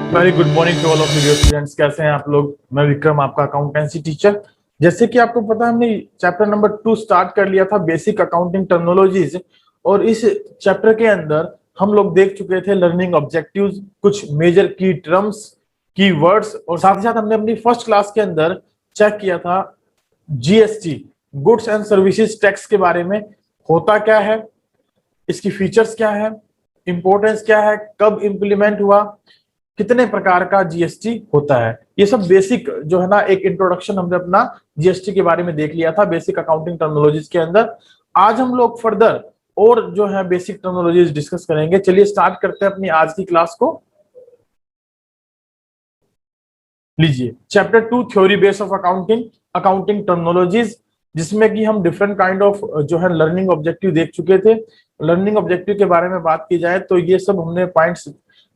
Very good morning to all of you students. कैसे हैं आप लोग? मैं विक्रम, आपका अकाउंटेंसी टीचर। जैसे कि आपको पता है, हमने चैप्टर नंबर 2 स्टार्ट कर लिया था, बेसिक अकाउंटिंग टर्मिनोलॉजीज। और इस चैप्टर के अंदर हम लोग देख चुके थे लर्निंग ऑब्जेक्टिव्स, कुछ मेजर की टर्म्स, की वर्ड्स, और साथ ही साथ हमने अपनी फर्स्ट क्लास के अंदर चेक किया था GST, goods and services tax के बारे में। होता क्या है, इसकी फीचर्स क्या है, इंपॉर्टेंस क्या है, कब इंप्लीमेंट हुआ, कितने प्रकार का जीएसटी होता है। ये सब बेसिक जो है ना, एक इंट्रोडक्शन हमने अपना जीएसटी के बारे में देख लिया था बेसिक अकाउंटिंग टर्मिनोलॉजीज के अंदर। आज हम लोग फर्दर और जो है बेसिक टर्मिनोलॉजीज डिस्कस करेंगे। चलिए स्टार्ट करते हैं अपनी आज की क्लास को। लीजिए chapter 2 theory base of accounting, accounting terminologies, जिसमें कि हम डिफरेंट काइंड ऑफ जो है लर्निंग ऑब्जेक्टिव देख चुके थे। लर्निंग ऑब्जेक्टिव के बारे में बात की जाए तो ये सब हमने पॉइंट्स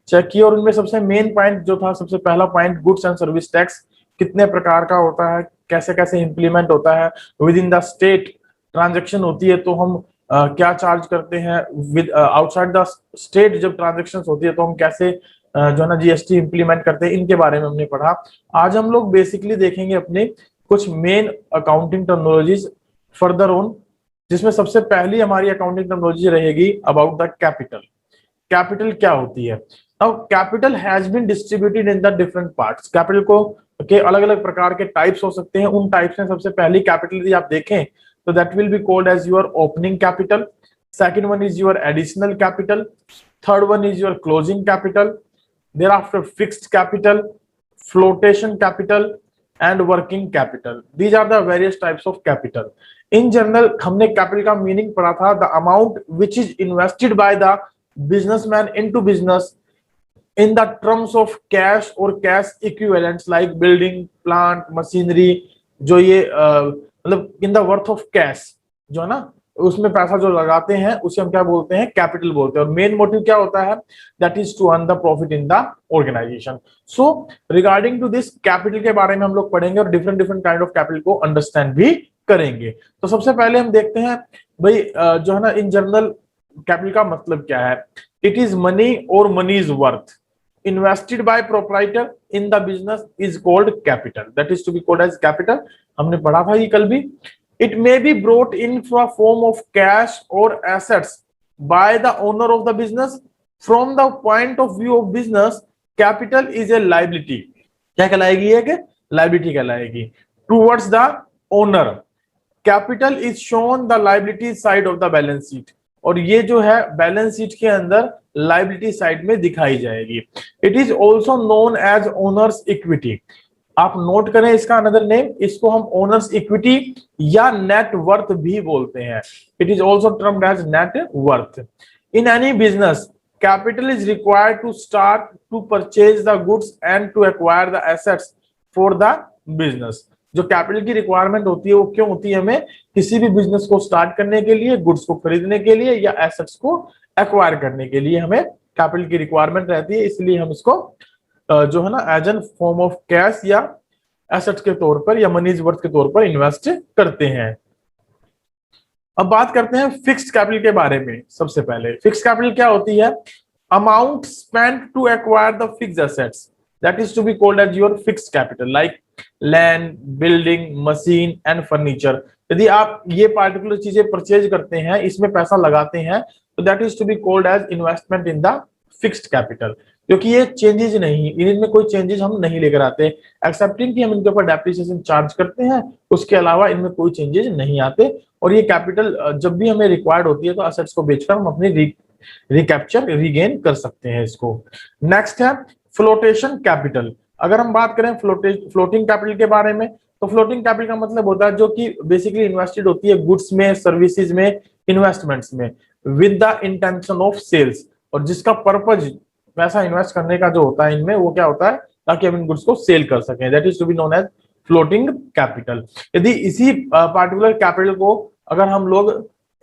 चेक किया, और उनमें सबसे मेन पॉइंट जो था, सबसे पहला point, goods and service tax कितने प्रकार का होता है, कैसे कैसे इंप्लीमेंट होता है, with in the state transaction होती है तो हम क्या चार्ज करते हैं, विद आउटसाइड द स्टेट जब ट्रांजेक्शन होती है तो हम कैसे जो है ना जीएसटी इंप्लीमेंट करते हैं, इनके बारे में हमने पढ़ा। आज हम लोग बेसिकली देखेंगे अपने कुछ main accounting terminologies further on, जिसमें सबसे पहली हमारी अकाउंटिंग टर्मिनोलॉजी रहेगी अबाउट द कैपिटल। कैपिटल क्या होती है? Now capital has been distributed in the different parts. Capital को के अलग अलग प्रकार के टाइप्स हो सकते हैं। उन टाइप्स में सबसे पहली कैपिटल यदि आप देखें तो that will be called as your opening capital, second one is your additional capital, third one is your closing capital, thereafter fixed capital, flotation capital and working capital. These are the various types of capital. In general हमने capital का meaning पढ़ा था, the amount which is invested by the businessman into business in the terms of cash or cash equivalents like building, plant, machinery, जो ये मतलब in the worth of cash जो है ना, उसमें पैसा जो लगाते हैं उसे हम क्या बोलते हैं? कैपिटल बोलते हैं। और मेन मोटिव क्या होता है? That is to earn the profit in the organisation. So regarding to this capital के बारे में हम लोग पढ़ेंगे और different different kind of capital को अंडरस्टैंड भी करेंगे। तो सबसे पहले हम देखते हैं भाई जो है ना, इन जनरल कैपिटल का मतलब क्या है? इट इज मनी और money is worth invested by proprietor in the business is called capital, that is to be called as capital. हमने पढ़ा था ये कल भी। It may be brought in for form of cash or assets by the owner of the business. From the point of view of business, capital is a liability. क्या कहलाएगी? ये कि liability कहलाएगी towards the owner. Capital is shown the liability side of the balance sheet. और ये जो है balance sheet के अंदर लाइबिलिटी साइड में दिखाई जाएगी। It is also known as owner's equity. आप नोट करें इसका अनदर नेम, इसको हम ओनर्स इक्विटी या नेट वर्थ भी बोलते हैं। It is also termed as net worth. In any business capital is required to start to purchase the goods and to acquire the assets for the business. जो capital की requirement होती है वो क्यों होती है? हमें किसी भी बिजनेस को स्टार्ट करने के लिए, गुड्स को खरीदने के लिए या एसेट्स को एक्वायर करने के लिए हमें कैपिटल की रिक्वायरमेंट रहती है। इसलिए हम इसको जो है ना as an form of cash या एसेट के तौर पर या मनीज वर्थ के तौर पर इन्वेस्ट करते हैं। अब बात करते हैं फिक्स्ड कैपिटल के बारे में। सबसे पहले फिक्स्ड कैपिटल क्या होती है? Amount spent to acquire the fixed assets, that is to be called as your fixed capital, like land, building, machine and furniture. यदि आप ये पार्टिकुलर चीजें परचेज करते हैं, इसमें पैसा लगाते हैं, तो that is to be called as investment in the fixed capital. क्योंकि ये चेंजेस नहीं, इनमें कोई चेंजेस हम नहीं लेकर आते, एक्सेप्टिंग कि हम इनके ऊपर डेप्रिसिएशन चार्ज करते हैं, उसके अलावा इनमें कोई चेंजेस नहीं आते। और ये कैपिटल जब भी हमें रिक्वायर्ड होती है तो एसेट्स को बेचकर हम अपनी रिकैप्चर रीगेन कर सकते हैं इसको। नेक्स्ट है फ्लोटेशन कैपिटल। अगर हम बात करें फ्लोटिंग कैपिटल के बारे में, तो फ्लोटिंग कैपिटल का मतलब होता है जो कि बेसिकली इन्वेस्टेड होती है गुड्स में, सर्विसेज में, इन्वेस्टमेंट्स में, with the intention of sales, और जिसका पर्पज पैसा इन्वेस्ट करने का जो होता है इनमें, वो क्या होता है? ताकि हम इन गुड्स को सेल कर सकें। That is to be known as floating capital. यदि इसी पार्टिकुलर कैपिटल को अगर हम लोग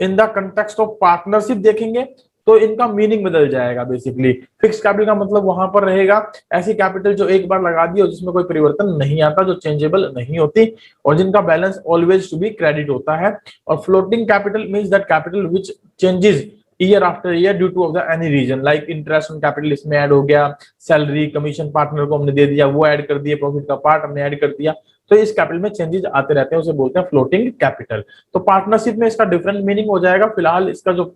in the context of partnership देखेंगे तो इनका मीनिंग बदल जाएगा। बेसिकली फिक्स्ड कैपिटल का मतलब वहां पर रहेगा ऐसी कैपिटल जो एक बार लगा दी और जिसमें कोई परिवर्तन नहीं आता, जो चेंजेबल नहीं होती और जिनका balance always to be credit होता है। और floating capital means that capital which changes year after year due to of the any reason, like interest on capital इसमें ऐड हो गया, सैलरी कमीशन पार्टनर को हमने दे दिया, वो ऐड कर दिया, प्रॉफिट का पार्ट हमने ऐड कर दिया, तो इस कैपिटल में चेंजेस आते रहते हैं, उसे बोलते हैं फ्लोटिंग कैपिटल। तो पार्टनरशिप में इसका डिफरेंट मीनिंग हो जाएगा। फिलहाल इसका जो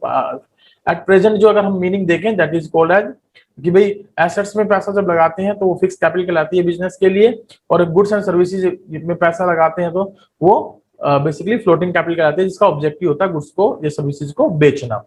एट प्रेजेंट जो अगर हम मीनिंग देखें दैट इज कॉल्ड एज कि भाई एसेट्स में पैसा जब लगाते हैं तो वो फिक्स कैपिटल कहलाती है बिजनेस के लिए, और गुड्स एंड सर्विसेज में पैसा लगाते हैं तो वो बेसिकली फ्लोटिंग कैपिटल कहलाते हैं, जिसका ऑब्जेक्टिव होता है गुड्स को या सर्विसेज को बेचना।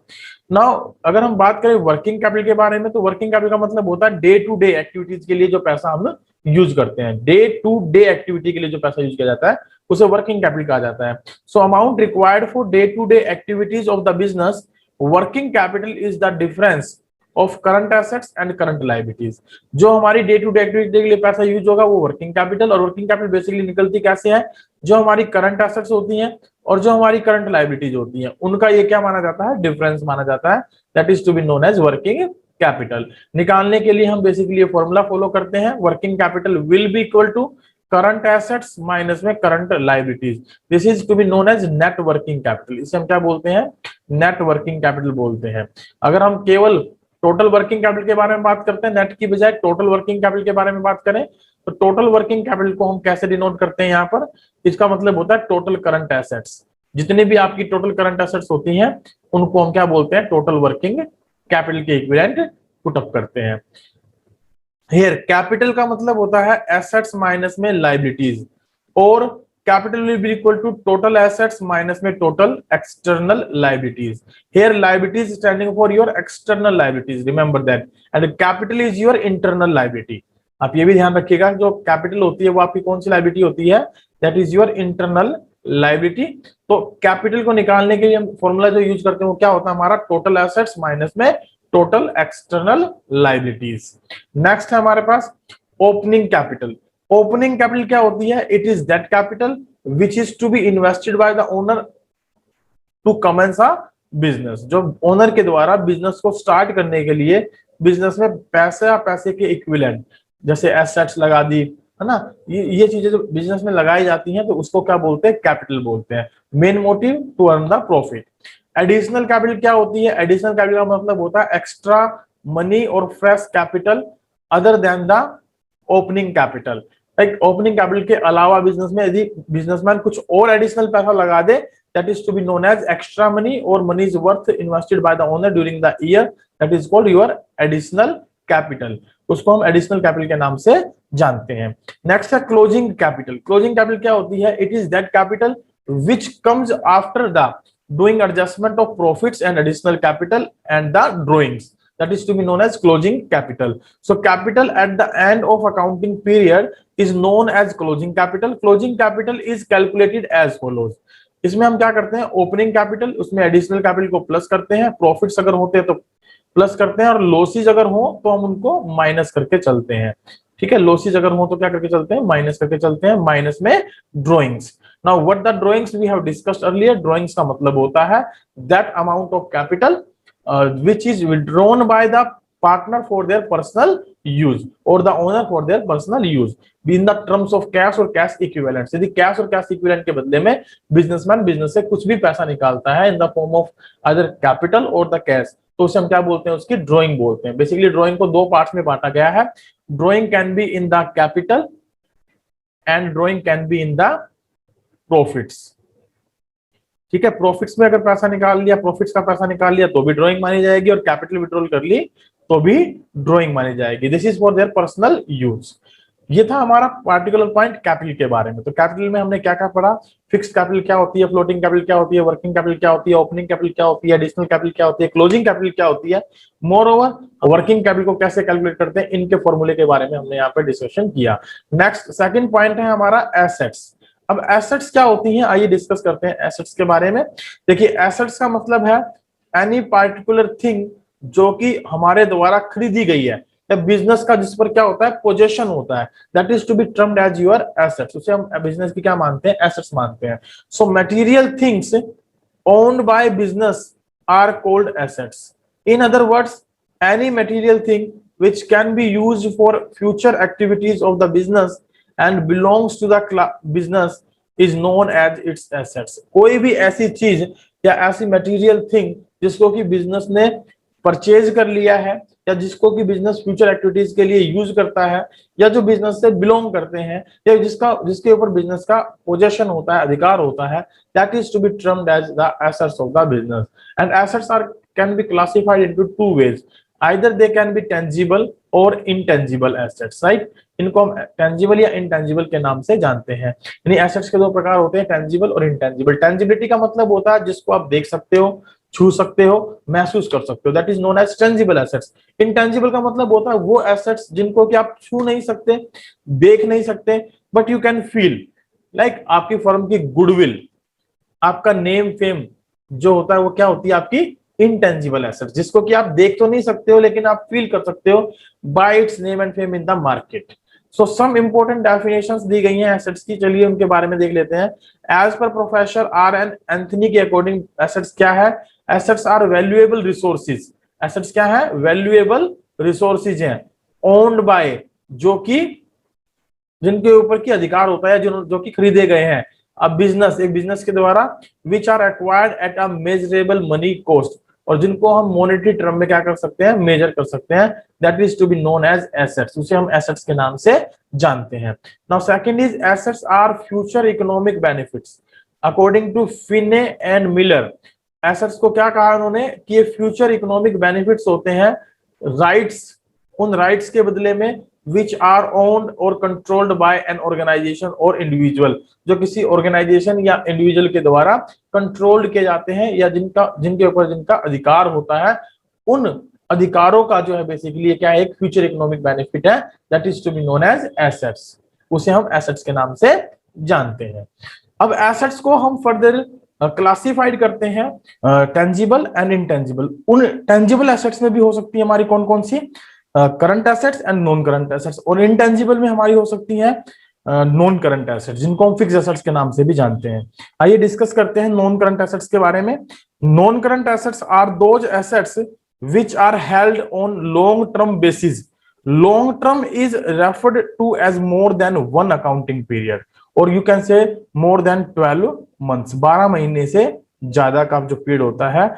नाउ अगर हम बात करें वर्किंग कैपिटल के बारे में, तो वर्किंग कैपिटल का मतलब होता है डे टू डे एक्टिविटीज के लिए जो पैसा हम यूज करते हैं, डे टू डे एक्टिविटी के लिए जो पैसा यूज किया जाता है उसे वर्किंग कैपिटल कहा जाता है। So amount required for day to day activities of the business, working capital is the difference of current assets and current liabilities. जो हमारी डे टू डे एक्टिविटी के लिए पैसा यूज होगा वो वर्किंग कैपिटल, और वर्किंग कैपिटल बेसिकली निकलती कैसे है, जो हमारी करंट एसेट्स होती हैं और जो हमारी करंट लायबिलिटीज होती हैं उनका ये क्या माना जाता है, डिफरेंस माना जाता है, that is to be known as working capital. निकालने के लिए हम बेसिकली ये फॉर्मूला फॉलो करते हैं, working capital will be equal to current assets minus में current liabilities, this is to be known as net working capital. इसे हम क्या बोलते हैं, नेट वर्किंग कैपिटल बोलते हैं। अगर हम केवल टोटल वर्किंग कैपिटल के बारे में बात करते हैं, नेट की बजाय टोटल वर्किंग कैपिटल के बारे में बात करें, तो टोटल वर्किंग कैपिटल को हम कैसे डिनोट करते हैं यहाँ पर, इसका मतलब होता है टोटल करंट एसेट्स। जितनी भी आपकी टोटल करंट एसेट्स होती हैं उनको हम क्या बोलते हैं, टोटल वर्किंग कैपिटल के इक्विवेलेंट पुट अप करते हैं। हियर कैपिटल का मतलब होता है एसेट्स माइनस में लायबिलिटीज, और capital will be equal to total assets minus में total external liabilities. Here liabilities standing for your external liabilities, remember that, and capital is your internal liability. आप ये भी ध्यान रखिएगा, जो कैपिटल होती है वो आपकी कौन सी लायबिलिटी होती है, that is your internal liability. तो कैपिटल को निकालने के लिए हम फॉर्मूला जो यूज करते हैं वो क्या होता है हमारा, टोटल एसेट्स माइनस में टोटल एक्सटर्नल लायबिलिटीज। नेक्स्ट है हमारे पास ओपनिंग कैपिटल। ओपनिंग कैपिटल क्या होती है, it is that capital which is to be invested by the owner to commence a business. जो ओनर के द्वारा बिजनेस को स्टार्ट करने के लिए बिजनेस में पैसे के इक्विवेलेंट, जैसे एसेट्स लगा दी है ना, ये चीजें जो बिजनेस में लगाई जाती हैं तो उसको क्या बोलते हैं, कैपिटल बोलते हैं। Main motive to earn the profit. Additional capital क्या होती है, एडिशनल कैपिटल का मतलब होता है एक्स्ट्रा मनी और fresh capital other than the opening capital. Like opening capital के अलावा बिजनेस में यदि बिजनेसमैन कुछ और एडिशनल पैसा लगा दे, that is to be known as extra money और money is worth invested by the owner during the year, that is called your additional capital. उसको हम एडिशनल कैपिटल के नाम से जानते हैं। नेक्स्ट है क्लोजिंग कैपिटल। क्लोजिंग कैपिटल क्या होती है, it is that capital which comes after the doing adjustment of profits and additional capital and the drawings, that is to be known as closing capital. So capital at the end of accounting period is known as closing capital. Closing capital is calculated as follows. इसमें हम क्या करते हैं, opening capital उसमें additional capital को plus करते हैं, profits अगर होते हैं तो प्लस करते हैं, और लॉसेज अगर हो तो हम उनको माइनस करके चलते हैं। ठीक है, लॉसेज अगर हो तो क्या करके चलते हैं, माइनस करके चलते हैं, माइनस में drawings. Now what the drawings we have discussed earlier, drawings का मतलब होता है that amount of capital which is withdrawn by the partner for their personal use और the owner for their personal use in the terms of cash और cash equivalent. यदि cash और cash equivalent के बदले में बिजनेसमैन बिजनेस से कुछ भी पैसा निकालता है in the form of other capital और द कैश, तो उसे हम क्या बोलते हैं, उसकी ड्रॉइंग बोलते हैं। बेसिकली ड्रॉइंग को दो पार्ट्स में बांटा गया है, drawing can be in the capital and drawing can be in the profits. ठीक है, प्रॉफिट्स में अगर पैसा निकाल लिया, प्रॉफिट्स का पैसा निकाल लिया तो भी ड्रॉइंग मानी जाएगी, और कैपिटल विड्रॉल कर ली तो भी ड्रॉइंग मानी जाएगी। This is for their personal use. ये था हमारा पार्टिकुलर पॉइंट कैपिटल के बारे में। तो कैपिटल में हमने क्या क्या पढ़ा, फिक्स्ड कैपिटल क्या होती है, फ्लोटिंग कैपिटल क्या होती है, वर्किंग कैपिटल क्या होती है, ओपनिंग कैपिटल क्या होती है, एडिशनल कैपिटल क्या होती है, क्लोजिंग कैपिटल क्या होती है। मोर ओवर वर्किंग कैपिटल को कैसे कैलकुलेट करते हैं, इनके फॉर्मूले के बारे में हमने यहाँ पे डिस्कशन किया। नेक्स्ट सेकंड पॉइंट है हमारा एसेट्स। अब एसेट्स क्या होती हैं, आइए डिस्कस करते हैं एसेट्स के बारे में। देखिए, एसेट्स का मतलब है एनी पार्टिकुलर थिंग जो कि हमारे द्वारा खरीदी गई है, बिजनेस का जिस पर क्या होता है, पोजेशन होता है, that is to be termed as your assets. उसे हम बिजनेस की क्या मानते हैं, एसेट्स मानते हैं। So material things owned by business are called assets. In other words, any material thing which can be used for future activities of the business and belongs to the business is known as its assets। कोई भी ऐसी चीज या ऐसी material thing जिसको कि business ने purchase कर लिया है, या जिसको कि बिजनेस फ्यूचर एक्टिविटीज के लिए यूज करता है, या जो बिजनेस से बिलोंग करते हैं, या जिसके ऊपर बिजनेस का पोजेशन होता है, अधिकार होता है, that is to be termed as the assets of the business. And assets are can be classified into two ways, either they can be tangible और इनटेंजिबल एसेट्स, राइट। इनको हम टेंजिबल या इनटेंजिबल के नाम से जानते हैं। यानी एसेट्स के दो प्रकार होते हैं, टेंजिबल और इनटेंजिबल। टेंजिबिलिटी का मतलब होता है जिसको आप देख सकते हो, छू सकते हो, महसूस कर सकते हो, that is known as tangible assets. Intangible का मतलब होता है वो एसेट्स जिनको कि आप छू नहीं सकते, देख नहीं सकते, but you can feel, like आपकी फर्म की गुडविल, आपका नेम फेम जो होता है वो क्या होती है, आपकी इनटेंजिबल एसेट्स, जिसको कि आप देख तो नहीं सकते हो लेकिन आप फील कर सकते हो by its name and fame in the market. So some important definitions दी गई हैं एसेट्स की, चलिए उनके बारे में देख लेते हैं। As per professor R N Anthony के अकॉर्डिंग एसेट्स क्या है? Assets are valuable resources. Assets क्या है? वैल्यूएबल रिसोर्सेज हैं, ओन्ड बाय, जो कि जिनके ऊपर की अधिकार होता है, जो कि खरीदे गए हैं। अब बिजनेस, एक बिजनेस के द्वारा, which are acquired at a measurable money cost, और जिनको हम मॉनेटरी टर्म में क्या कर सकते हैं, मेजर कर सकते हैं, that is to be known as assets. उसे हम एसेट्स के नाम से जानते हैं। Now second is assets are future economic benefits according to Fine and Miller. Assets को क्या कहा उन्होंने कि ये फ्यूचर इकोनॉमिक बेनिफिट्स होते हैं, राइट्स, उन राइट्स के बदले में which are owned or controlled by an organization or individual, जो किसी ऑर्गेनाइजेशन या इंडिविजुअल के द्वारा कंट्रोल्ड किए जाते हैं, या जिनके ऊपर जिनका अधिकार होता है, उन अधिकारों का जो है बेसिकली क्या है, एक फ्यूचर इकोनॉमिक बेनिफिट है, that is to be known as assets. उसे हम एसेट्स के नाम से जानते हैं। अब एसेट्स को हम फर्दर क्लासिफाइड करते हैं, टेंजिबल एंड इनटेंजिबल। उन टेंजिबल एसेट्स में भी हो सकती है हमारी कौन कौन सी, current assets and non current assets, और इनटेंजिबल में हमारी हो सकती है नॉन करंट एसेट्स, जिनको हम फिक्स एसेट्स के नाम से भी जानते हैं। आइए डिस्कस करते हैं नॉन करंट एसेट्स के बारे में। Non current assets are those assets which are held on long term basis. Long term is referred to as more than one accounting period, और you can say more then 12 months, 12 महीने से ज्यादा का जो period होता है,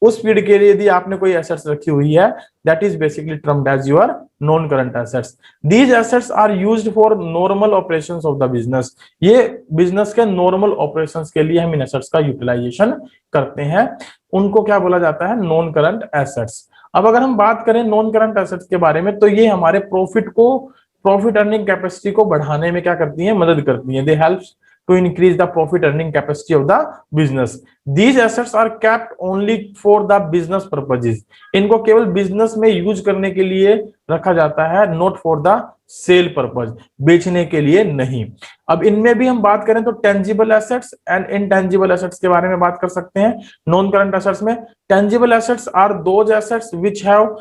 उस period के लिए यदि आपने कोई एसेट्स रखी हुई है, that is basically termed as your non current assets. These assets are used for normal operations of the business. ये बिजनेस के नॉर्मल ऑपरेशंस के लिए हम इन एसेट्स का यूटिलाइजेशन करते हैं, उनको क्या बोला जाता है, नॉन करंट एसेट्स। अब अगर हम बात करें नॉन करंट एसेट्स के बारे में, तो ये हमारे प्रॉफिट अर्निंग कैपेसिटी को बढ़ाने में क्या करती है, मदद करती है। दे helps to increase the profit earning capacity of the business. These assets are kept only for the business purposes. इनको केवल बिजनेस में यूज करने के लिए रखा जाता है, not for the sale purpose, बेचने के लिए नहीं। अब इनमें भी हम बात करें तो tangible assets and intangible assets के बारे में बात कर सकते हैं। नॉन करंट एसेट्स में tangible assets are those assets which have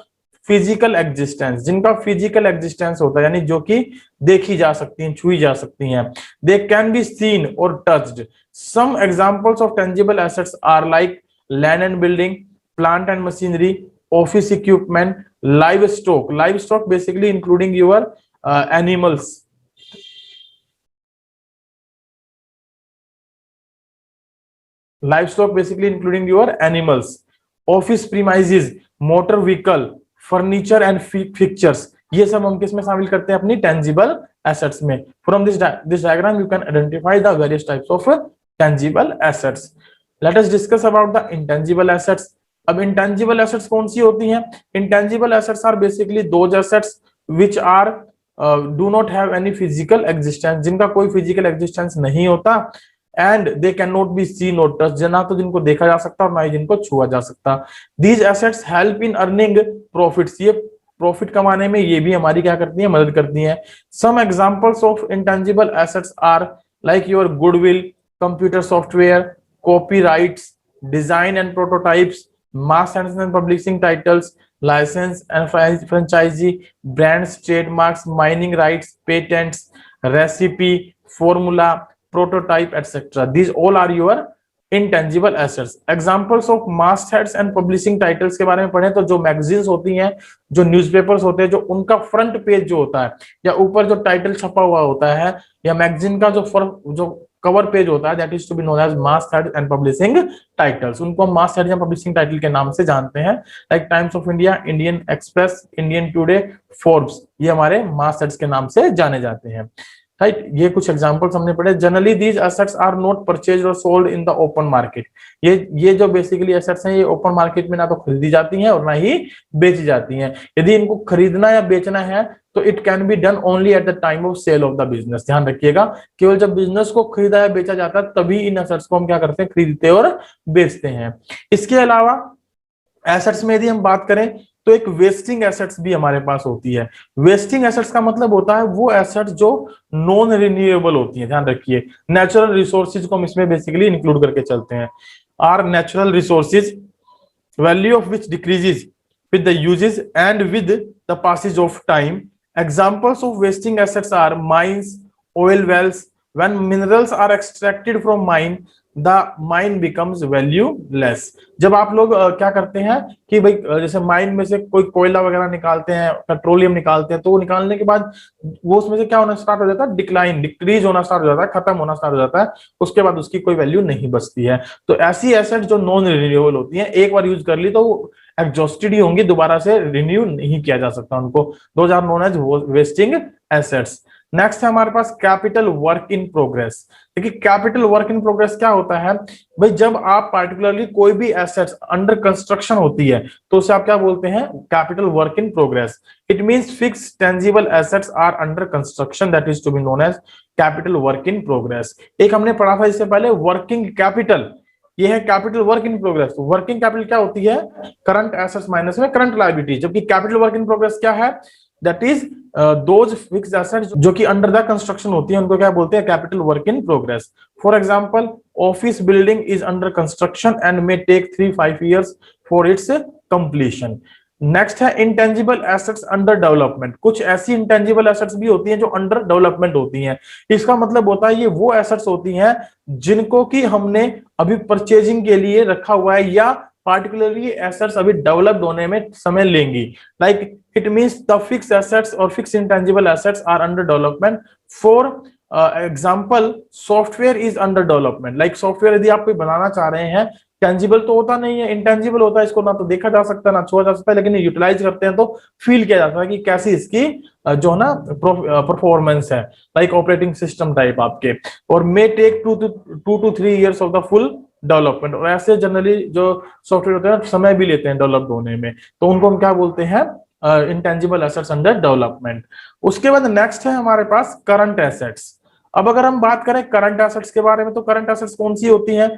physical existence, जिनका फिजिकल एग्जिस्टेंस होता है, यानी जो कि देखी जा सकती हैं, छुई जा सकती हैं। दे कैन बी सीन और touched. Some examples of tangible assets are like land and building, plant and machinery, office equipment, live stock. Live stock basically including your animals, livestock basically including your animals, office premises, motor vehicle, furniture and fixtures, ये सब हम किस में शामिल करते हैं, अपनी tangible assets में। From this diagram you can identify the various types of tangible assets. Let us discuss about the intangible assets. अब intangible assets कौन सी होती हैं? Intangible assets are basically those assets which are do not have any physical existence, जिनका कोई physical existence नहीं होता, and they can not be seen और touch, ना तो जिनको देखा जा सकता और ना ही जिनको छुआ जा सकता। These assets help in earning profits, ये प्रॉफिट कमाने में ये भी हमारी क्या करती है, मदद करती हैं। Some examples of intangible assets are like your goodwill, computer software, copyrights, design and prototypes, mast and publishing titles, licence and franchisee, brands, trademarks, mining rights, patents, recipe, formula, prototype, etc. These all are your intangible assets. Examples of mastheads and publishing titles के बारे में पढ़ें तो जो magazines होती हैं, जो newspapers होते हैं, जो उनका फ्रंट पेज जो होता है या ऊपर जो टाइटल छपा हुआ होता है, या मैगजीन का जो कवर पेज होता है, that is to be known as masthead and publishing titles. उनको हम मास हेड या पब्लिशिंग टाइटल के नाम से जानते हैं, like Times of India, Indian Express, Indian Today, Forbes, ये हमारे मास हेड्स के नाम से जाने जाते हैं, राइट। ये कुछ एग्जांपल्स हमने पढ़े। Generally these assets are not purchased और sold in the open market. ये जो बेसिकली एसेट्स हैं, ये ओपन मार्केट में ना तो खरीदी जाती हैं और ना ही बेची जाती हैं। यदि इनको खरीदना या बेचना है तो it can be done only at the time of sale of the business. ध्यान रखिएगा, केवल जब बिजनेस को खरीदा या बेचा जाता है तभी इन एसेट्स को हम क्या करते हैं, खरीदते और बेचते हैं। इसके अलावा एसेट्स में यदि हम बात करें तो एक वेस्टिंग एसेट्स भी हमारे पास होती है। वेस्टिंग एसेट्स का मतलब होता है वो एसेट्स जो नॉन रिन्यूएबल होती है। ध्यान रखिए, नेचुरल रिसोर्सेज को हम इसमें बेसिकली इंक्लूड करके चलते हैं। Are natural resources value of which decreases with the uses and with the passage of time. Examples of wasting assets are mines, oil wells. When minerals are extracted from mine, the mine becomes valueless. जब आप लोग क्या करते हैं कि भाई जैसे mine में से कोई कोयला वगैरह निकालते हैं, पेट्रोलियम निकालते हैं, तो वो निकालने के बाद वो उसमें से क्या होना स्टार्ट हो जाता है, डिक्लाइन, डिक्रीज होना स्टार्ट हो जाता है, खत्म होना स्टार्ट हो जाता है, उसके बाद उसकी कोई वैल्यू नहीं बचती है। तो ऐसी एसेट जो नॉन रिन्यूएबल होती है, एक बार यूज कर ली तो एग्जॉस्टेड ही होंगी, दोबारा से रिन्यू नहीं किया जा सकता उनको। Those are known as wasting assets. Next है हमारे पास कैपिटल वर्क इन प्रोग्रेस। देखिए कैपिटल वर्क इन प्रोग्रेस क्या होता है भाई, जब आप पार्टिकुलरली कोई भी एसेट्स अंडर कंस्ट्रक्शन होती है तो उसे आप क्या बोलते हैं, capital work in progress. It means fix tangible assets are under construction, that is to be known as capital work in progress. एक हमने पढ़ा था इससे पहले वर्किंग कैपिटल, ये है capital work in progress. Working capital क्या होती है, करंट एसेट्स माइनस में करंट लायबिलिटी, जबकि कैपिटल वर्क इन प्रोग्रेस क्या है, that is those fixed assets जो कि अंडर द कंस्ट्रक्शन होती है, उनको क्या बोलते हैं, capital work in progress. For example, office building is under construction and may take 3-5 years for its completion. Next है इंटेंजिबल एसेट्स अंडर डेवलपमेंट। कुछ ऐसी इंटेंजिबल एसेट्स भी होती हैं जो अंडर डेवलपमेंट होती हैं। इसका मतलब होता है ये वो एसेट्स होती हैं जिनको कि हमने अभी परचेजिंग के लिए रखा हुआ है या पार्टिकुलरली एसेट्स अभी डेवलप्ड होने में समय लेंगी। Like it means the fixed assets और fixed intangible assets are under development. For example, software is under development. Like software यदि आप कोई बनाना चाह रहे हैं, टेंजिबल तो होता नहीं है, इंटेंजिबल होता है, इसको ना तो देखा जा सकता है ना छुआ जा सकता है, लेकिन यूटिलाइज करते हैं तो फील किया जाता है कि कैसी इसकी जो ना परफॉर्मेंस है, लाइक ऑपरेटिंग सिस्टम टाइप आपके। और may take 2 to 3 years of the full development. और ऐसे जनरली जो सॉफ्टवेयर होते हैं समय भी लेते हैं डेवलप्ड होने में, तो उनको हम क्या बोलते हैं, इंटेंजिबल एसेट्स अंडर डेवलपमेंट। उसके बाद नेक्स्ट है हमारे पास करंट एसेट्स। अब अगर हम बात करें करंट एसेट्स के बारे में, तो करंट एसेट्स कौन सी होती हैं,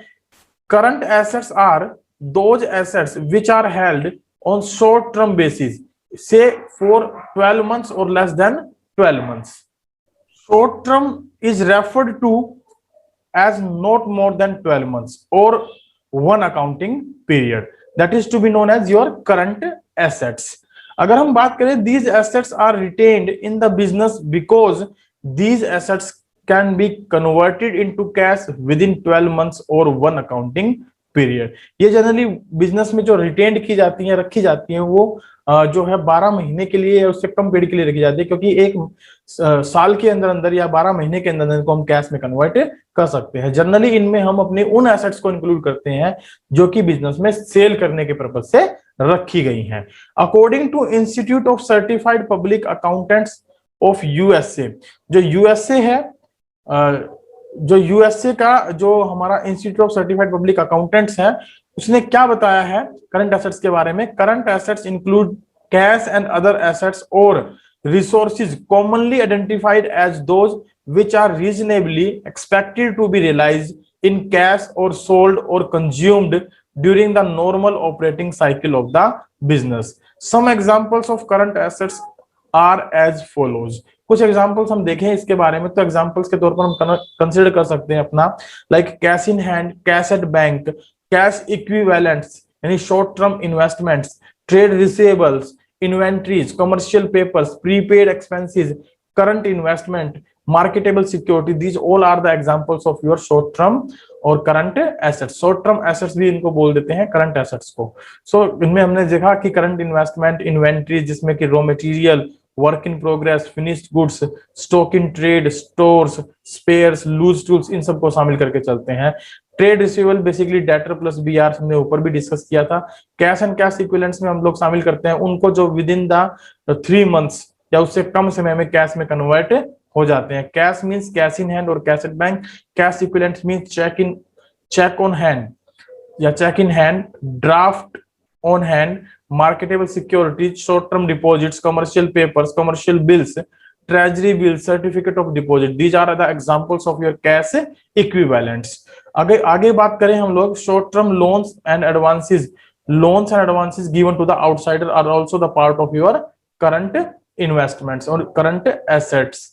current assets are those assets which are held on short term basis, say for 12 months or less than 12 months. Short term is referred to as not more than 12 months or one accounting period, that is to be known as your current assets. अगर हम बात करें, these assets are retained in the business because these assets can be converted into cash within 12 months or one accounting period. ये generally business में जो retained की जाती हैं, रखी जाती हैं, वो जो है 12 महीने के लिए या उससे कम पीरियड के लिए रखी जाती है, क्योंकि एक साल के अंदर अंदर या 12 महीने के अंदर अंदर को हम कैश में कन्वर्ट कर सकते हैं। जनरली इनमें हम अपने उन एसेट्स को इंक्लूड करते हैं जो कि बिजनेस में सेल करने के पर्पज से रखी गई हैं। According to Institute of certified public Accountants of USA, जो यूएसए है, जो यूएसए का जो हमारा institute of certified public accountants है, उसने क्या बताया है करंट एसेट्स के बारे में। Current assets include cash and other assets और resources commonly identified as those which are reasonably expected to be realized in cash और सोल्ड और consumed during the normal operating cycle of the business. Some examples of current assets are as follows. कुछ examples हम देखें इसके बारे में, तो examples के तौर पर हम कंसीडर कर सकते हैं अपना, like cash in hand, cash at bank, cash equivalents यानी short term investments, trade receivables, inventories, commercial papers, prepaid expenses, current investment, marketable security. These all are the examples of your short term और current assets. Short term assets भी इनको बोल देते हैं current assets को। सो इनमें हमने देखा कि करंट इन्वेस्टमेंट, इन्वेंट्री जिसमें कि raw material, work in progress, finished goods, stock in trade, stores, spares, loose tools, इन सबको शामिल करके चलते हैं। Trade receivable basically debtor plus BR, हमने ऊपर भी डिस्कस किया था। कैश एंड कैश इक्विवेलेंट्स में हम लोग शामिल करते हैं उनको जो विद इन द 3 मंथ्स या उससे कम समय में कैश में कन्वर्ट हो जाते हैं। Cash means cash in hand और cash at bank. Cash equivalents means cheque on hand या cheque in hand, draft on hand, marketable securities, short-term deposits, commercial papers, commercial bills, treasury bills, certificate of deposit. These are the examples of your cash equivalents. आगे बात करें हम लोग short-term loans and advances. Loans and advances given to the outsider are also the part of your current investments or current assets.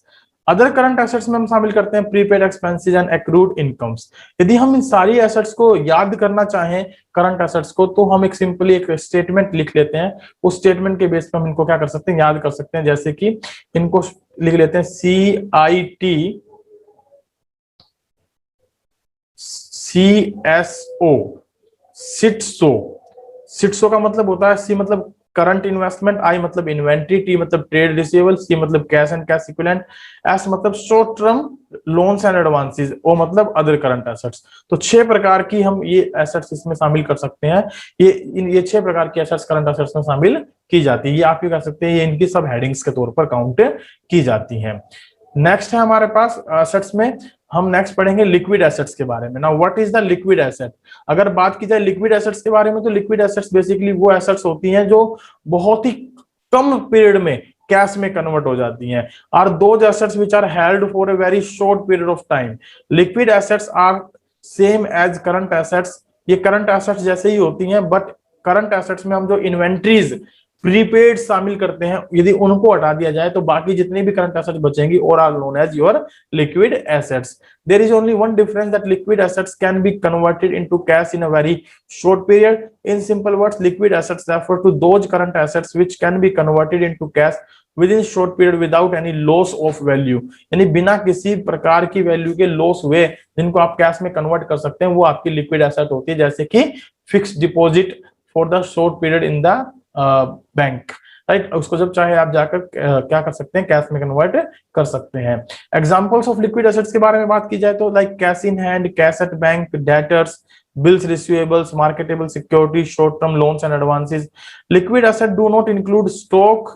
Other current assets में हम शामिल करते हैं prepaid expenses and accrued incomes. यदि हम इन सारी एसेट्स को याद करना चाहें करंट एसेट्स को, तो हम एक सिंपली एक स्टेटमेंट लिख लेते हैं। उस स्टेटमेंट के बेस पर हम इनको क्या कर सकते हैं, याद कर सकते हैं। जैसे कि इनको लिख लेते हैं सिटसो का मतलब होता है, सी मतलब करंट इन्वेस्टमेंट, आई मतलब इन्वेंट्री, टी मतलब ट्रेड रिसीवेबल, सी मतलब cash and cash equivalent, S मतलब short term loans and advances, O मतलब अदर करंट एसेट्स। तो 6 प्रकार की हम ये एसेट्स इसमें शामिल कर सकते हैं। ये 6 प्रकार की एसेट्स करंट एसेट्स में शामिल की जाती है। ये आप भी कर सकते हैं, ये इनकी सब हेडिंग्स के तौर पर काउंट की जाती है। नेक्स्ट है हमारे पास एसेट्स में, हम नेक्स्ट पढ़ेंगे लिक्विड एसेट्स के बारे में। Now what is the liquid asset? अगर बात की जाए लिक्विड एसेट्स के बारे में, तो लिक्विड एसेट्स बेसिकली वो एसेट्स होती हैं जो बहुत ही कम पीरियड में कैश में कन्वर्ट हो जाती हैं। Are those assets which are held for a very short period of time. Liquid assets are same as current assets. ये करंट एसेट्स जैसे ही होती हैं, बट करंट एसेट्स में हम जो इन्वेंट्रीज प्रीपेड शामिल करते हैं, यदि उनको हटा दिया जाए तो बाकी जितनी भी करंट एसेट्स बचेंगी और are known as your liquid assets. There is only one difference, that liquid assets can be converted into cash in a very short period. In simple words, liquid assets refer to those current assets which can be converted into cash within short period without any loss of value. यानी बिना किसी प्रकार की value के loss हुए जिनको आप cash में कन्वर्ट कर सकते हैं, वो आपकी लिक्विड एसेट होती है। जैसे कि fixed deposit for the short period in the bank, right. उसको जब चाहे आप जाकर क्या कर सकते हैं, कैश में कन्वर्ट कर सकते हैं। एग्जांपल्स ऑफ लिक्विड एसेट्स के बारे में बात की जाए तो like cash in hand, cash at bank, debtors, bills receivables, marketable securities, short term loans and advances. Liquid asset do not include stock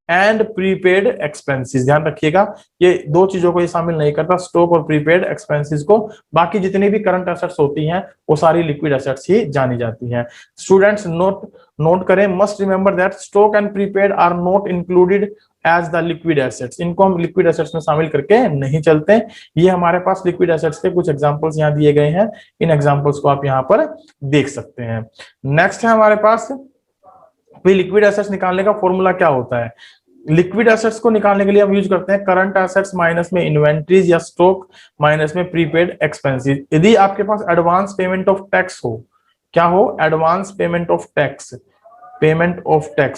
and prepaid expenses. ध्यान रखिएगा, ये 2 चीजों को ये शामिल नहीं करता, स्टॉक और प्रीपेड एक्सपेंसेस को। बाकी जितनी भी करंट एसेट्स होती हैं वो सारी लिक्विड एसेट्स ही जानी जाती हैं। स्टूडेंट्स नोट करें, must remember that stock and prepaid are not included as the liquid assets. इनको हम लिक्विड एसेट्स में शामिल करके नहीं चलते। ये हमारे पास लिक्विड एसेट्स के कुछ एग्जांपल्स यहाँ दिए गए हैं, इन एग्जांपल्स को आप यहाँ पर देख सकते हैं। नेक्स्ट है हमारे पास लिक्विड एसेट्स निकालने का फॉर्मूला क्या होता है। लिक्विड एसेट्स को निकालने के लिए हम यूज करते हैं करंट एसेट्स माइनस में इन्वेंट्रीज या स्टॉक माइनस में प्रीपेड एक्सपेंसेस। यदि आपके पास एडवांस पेमेंट ऑफ टैक्स हो, क्या हो, एडवांस पेमेंट ऑफ टैक्स,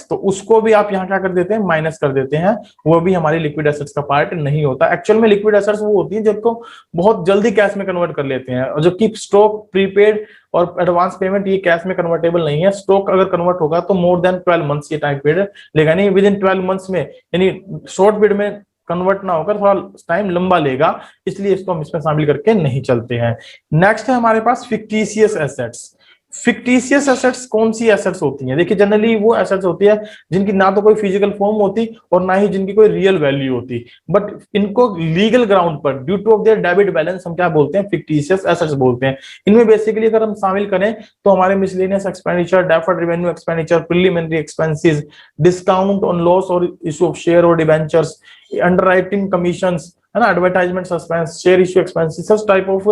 तो उसको भी आप यहाँ क्या कर देते हैं, माइनस कर देते हैं। वो भी हमारी लिक्विड एसेट्स का पार्ट नहीं होता। एक्चुअल में लिक्विड एसेट्स वो होती है जिनको बहुत जल्दी कैश में कन्वर्ट कर लेते हैं, और जबकि स्टॉक, प्रीपेड और एडवांस पेमेंट ये कैश में कन्वर्टेबल नहीं है। स्टॉक अगर कन्वर्ट होगा तो मोर देन 12 मंथ्स ये टाइम पीरियड लेगा, नहीं विद इन 12 मंथ्स में, यानी शॉर्ट पीरियड में कन्वर्ट ना होकर थोड़ा टाइम लंबा लेगा, इसलिए इसको हम इसमें शामिल करके नहीं चलते हैं। नेक्स्ट है हमारे पास फिक्टिशियस एसेट्स। फिक्टिशियस एसेट्स कौन सी एसेट्स होती हैं? देखिए, जनरली वो एसेट्स होती है जिनकी ना तो कोई फिजिकल फॉर्म होती और ना ही जिनकी कोई रियल वैल्यू होती, बट इनको लीगल ग्राउंड पर due to of their debit balance हम क्या बोलते हैं, फिक्टिशियस एसेट्स बोलते हैं। इनमें बेसिकली अगर हम शामिल करें तो हमारे miscellaneous expenditure, deferred revenue expenditure, preliminary expenses, discount on loss और इशू ऑफ शेयर और डिबेंचर्स, अंडरराइटिंग कमीशंस, है ना, advertisement suspense, share issue expenses, such type of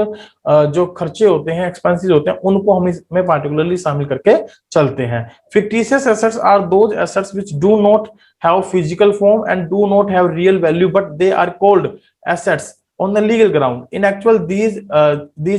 जो खर्चे होते हैं, एक्सपेंसेस होते हैं, उनको हम इसमें पार्टिकुलरली शामिल करके चलते हैं। Fictitious assets are those assets which do not have physical form and do not have real value, but they are called assets on the legal ground. In actual, these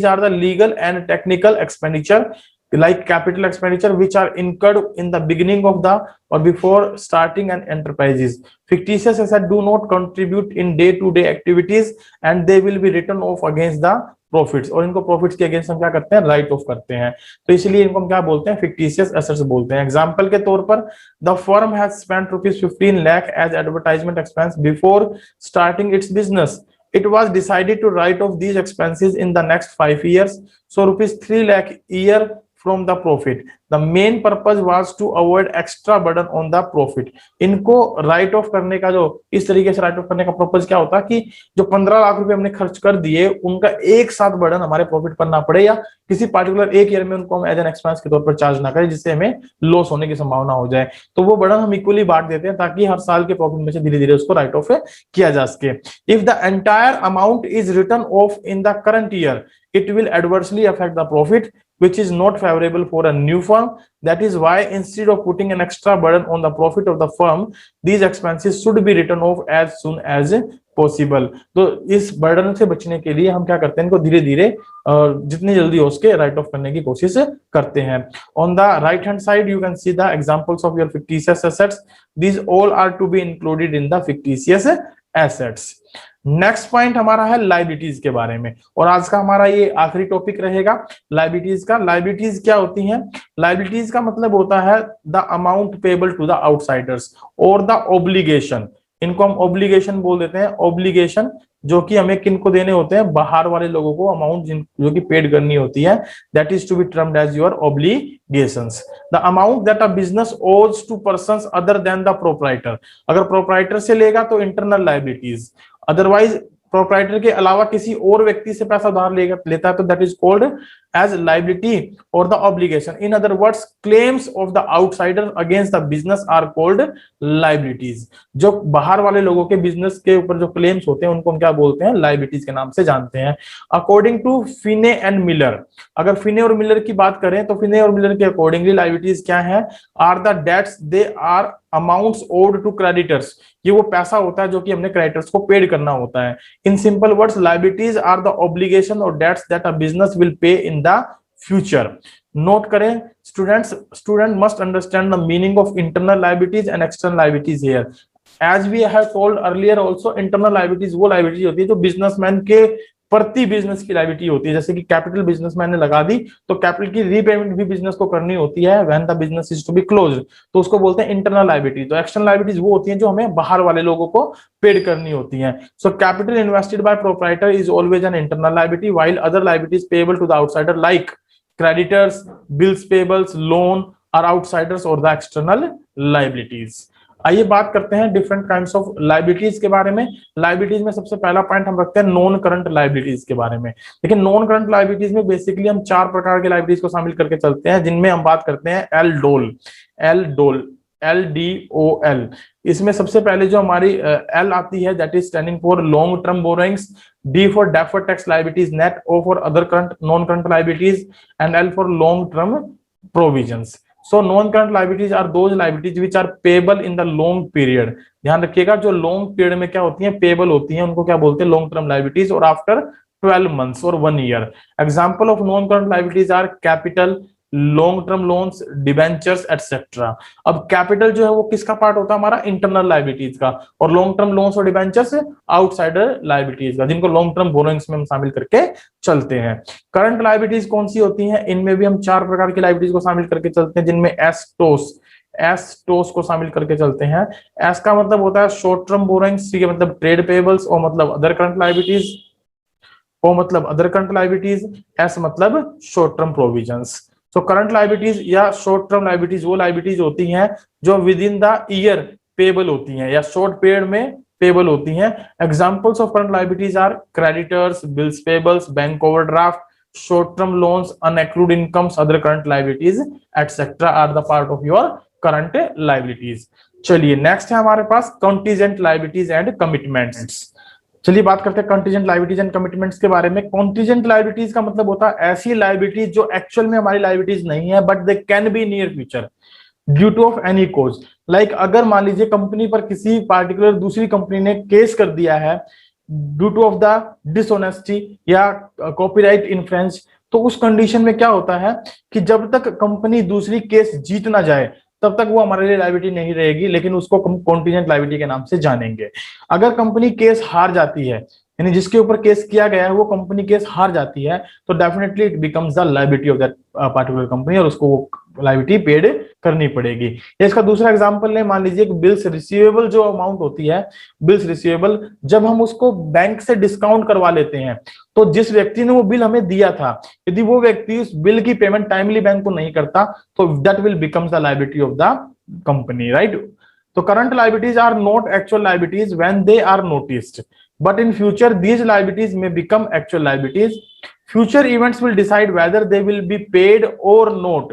are the legal and technical expenditure like capital expenditure which are incurred in the beginning of the or before starting an enterprises. Fictitious assets do not contribute in day-to-day activities and they will be written off against the profits, और इनको profits के against हम क्या करते हैं, right of करते हैं। तो इसलिए इनको हम क्या बोलते हैं, फिक्टिशियस एसेट्स बोलते हैं। एग्जांपल के तौर पर the firm has spent ₹15 lakh as advertisement expense before starting its business. It was decided to write off these expenses in the next 5 years. So ₹3 lakh year from the profit. The main purpose was to avoid extra burden on the profit. इनको right of करने का जो इस तरीके से right of करने का purpose क्या होता है कि जो 15 लाख रुपए हमने खर्च कर दिए उनका एक साथ बर्डन हमारे प्रॉफिट पर ना पड़े, या किसी पार्टिकुलर एक ईयर में उनको हम एज एन एक्सपेंस के तौर पर चार्ज ना करें जिससे हमें लॉस होने की संभावना हो जाए। तो वो बर्डन हम इक्वली बांट देते हैं ताकि हर साल के प्रॉफिट में से धीरे धीरे उसको राइट ऑफ किया जा सके। If the entire amount is return of in the current year, it will adversely affect the profit, which is not favorable for a new firm. That is why instead of putting an extra burden on the profit of the firm, these expenses should be written off as soon as possible. तो इस burden से बचने के लिए हम क्या करते हैं, इनको धीरे धीरे जितनी जल्दी हो सके राइट ऑफ करने की कोशिश करते हैं। On the right hand side you can see the examples of your fictitious assets. These all are to be included in the fictitious assets. Next point हमारा है लायबिलिटीज के बारे में, और आज का हमारा ये आखिरी टॉपिक रहेगा लायबिलिटीज का। लायबिलिटीज क्या होती हैं? लायबिलिटीज का मतलब होता है the amount payable to the outsiders और द ऑब्लिगेशन। इनको हम ऑब्लिगेशन बोल देते हैं। ऑब्लिगेशन जो कि हमें किनको देने होते हैं, बाहर वाले लोगों को अमाउंट जो कि पेड करनी होती है, that is to be termed as your obligations. The amount that a business owes to persons other than the proprietor. अगर प्रोप्राइटर से लेगा तो इंटरनल लायबिलिटीज, अदरवाइज प्रोप्राइटर के अलावा किसी और व्यक्ति से पैसा उधार लेता है तो that is called as liability और the obligation. In other words claims of the outsider against the business are called liabilities. जो बाहर वाले लोगों के बिजनेस के ऊपर जो क्लेम्स होते हैं उनको हम क्या बोलते हैं, लायबिलिटीज के नाम से जानते हैं। According to Fine and Miller, अगर फिने और मिलर की बात करें तो फिने और मिलर के अकॉर्डिंगली लायबिलिटीज क्या है, are the debts they are amounts owed to creditors. ये वो पैसा होता है जो कि हमने क्रेडिटर्स को पेड करना होता है। In simple words liabilities are the obligation और debts that a business will pay in the future. Note करें student must understand the meaning of internal liabilities and external liabilities here. As we have told earlier also, internal liabilities वो liability होती है जो businessman के प्रति business की liability होती है। जैसे कि कैपिटल बिजनेसमैन ने लगा दी तो कैपिटल की रीपेमेंट भी बिजनेस को करनी होती है when the business is to be closed, तो उसको बोलते हैं इंटरनल लायबिलिटी। तो एक्सटर्नल लायबिलिटीज वो होती हैं जो हमें बाहर वाले लोगों को पेड करनी होती हैं। So capital invested by proprietor is always an internal liability while other liabilities payable to the outsider like creditors, bills payables, loan are outsiders और द एक्सटर्नल लायबिलिटीज। आइए बात करते हैं डिफरेंट काइंड्स ऑफ लायबिलिटीज के बारे में। Liabilities में सबसे पहला पॉइंट हम रखते हैं नॉन करंट लायबिलिटीज के बारे में। लेकिन नॉन करंट लायबिलिटीज में बेसिकली हम 4 प्रकार के लायबिलिटीज को शामिल करके चलते हैं, जिनमें हम बात करते हैं LDOL। इसमें सबसे पहले जो हमारी एल आती है that is standing for long term borrowings, D for deferred tax liabilities net, O for other current non current liabilities and L for long term provisions. So non-current liabilities are those liabilities which are payable in the long period। ध्यान रखिएगा जो long period में क्या होती हैं, payable होती हैं, उनको क्या बोलते हैं, लॉन्ग टर्म लायबिलिटीज, और आफ्टर 12 months और 1 year। Example of non current liabilities are capital, long term loans, debentures etcetera. अब कैपिटल जो है वो किसका पार्ट होता है, हमारा इंटरनल लायबिलिटीज का, और लॉन्ग टर्म लोन्स और डिबेंचर्स आउटसाइडर लायबिलिटीज का, जिनको लॉन्ग टर्म बोरोइंग्स में हम शामिल करके चलते हैं। करंट लायबिलिटीज कौन सी होती हैं, इनमें भी हम 4 प्रकार की लायबिलिटीज को शामिल करके चलते हैं, जिनमें एस को शामिल करके चलते हैं। एस का मतलब होता है शॉर्ट टर्म बोरोइंग्स, ठीक है, मतलब ट्रेड पेबल्स, और मतलब अदर करंट लायबिलिटीज, ओ मतलब अदर करंट लायबिलिटीज, एस मतलब short term provisions. So current liabilities या शॉर्ट टर्म लायबिलिटीज वो लायबिलिटीज होती हैं जो within the year payable होती हैं या शॉर्ट पीरियड में पेबल होती हैं। Examples of current liabilities are creditors, bills payables, bank overdraft, short term loans, unaccrued incomes, other current liabilities etcetera are the part of your current liabilities. चलिए next है हमारे पास कंटीजेंट लायबिलिटीज एंड कमिटमेंट्स। चलिए बात करते हैं contingent liabilities and commitments के बारे में। कंटीजेंट लायबिलिटीज का मतलब होता है ऐसी लायबिलिटीज जो एक्चुअल में हमारी लायबिलिटीज नहीं है, but they can be near future due to of any cause. Like अगर मान लीजिए कंपनी पर किसी पार्टिकुलर दूसरी कंपनी ने केस कर दिया है due to of the dishonesty या कॉपीराइट इन्फ्रेंच, तो उस कंडीशन में क्या होता है कि जब तक कंपनी दूसरी केस जीत ना जाए तब तक वो हमारे लिए लायबिलिटी नहीं रहेगी, लेकिन उसको हम कंटीजेंट लायबिलिटी के नाम से जानेंगे। अगर कंपनी केस हार जाती है यानी जिसके ऊपर केस किया गया है वो कंपनी केस हार जाती है, तो definitely it becomes the liability of that particular company, और उसको वो लायबिलिटी पेड करनी पड़ेगी। इसका दूसरा एग्जांपल ले, मान लीजिए कि बिल्स रिसीवेबल जो अमाउंट होती है, बिल्स रिसीवेबल जब हम उसको बैंक से डिस्काउंट करवा लेते हैं, तो जिस व्यक्ति ने वो बिल हमें दिया था, यदि वो व्यक्ति उस बिल की पेमेंट टाइमली बैंक को नहीं करता, तो that will becomes the liability of the company, right. तो current liabilities are not actual liabilities when they are noticed, but in future these liabilities may become actual liabilities. Future events will decide whether they will be paid or not.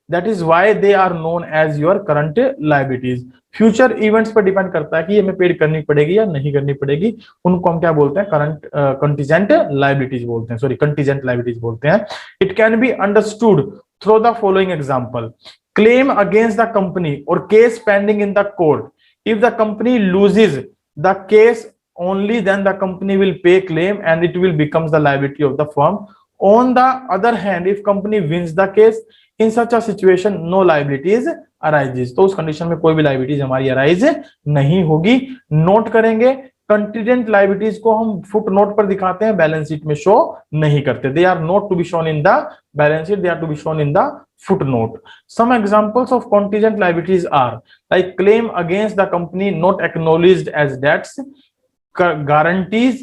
That is why they are known as your current liabilities. Future events पर depend करता है कि हमें paid करनी पड़ेगी या नहीं करनी पड़ेगी, उनको हम क्या बोलते हैं, करंट कंटीजेंट लायबिलिटीज बोलते हैं, सॉरी कंटीजेंट लायबिलिटीज बोलते हैं। It can be understood through the following example: claim against the company or case pending in the court. If the company loses the case, only then the company will pay claim and it will become the liability of the firm. On the other hand, if company wins the case, in such a situation no liabilities arises. तो उस condition में कोई भी liabilities हमारी arise नहीं होगी। Note करेंगे, contingent liabilities को हम फुट नोट पर दिखाते हैं, बैलेंस शीट में शो नहीं करते। They are not to be shown in the balance sheet, they are to be shown in the footnote. Some examples of contingent liabilities are like claim against the company not acknowledged as debts, guarantees,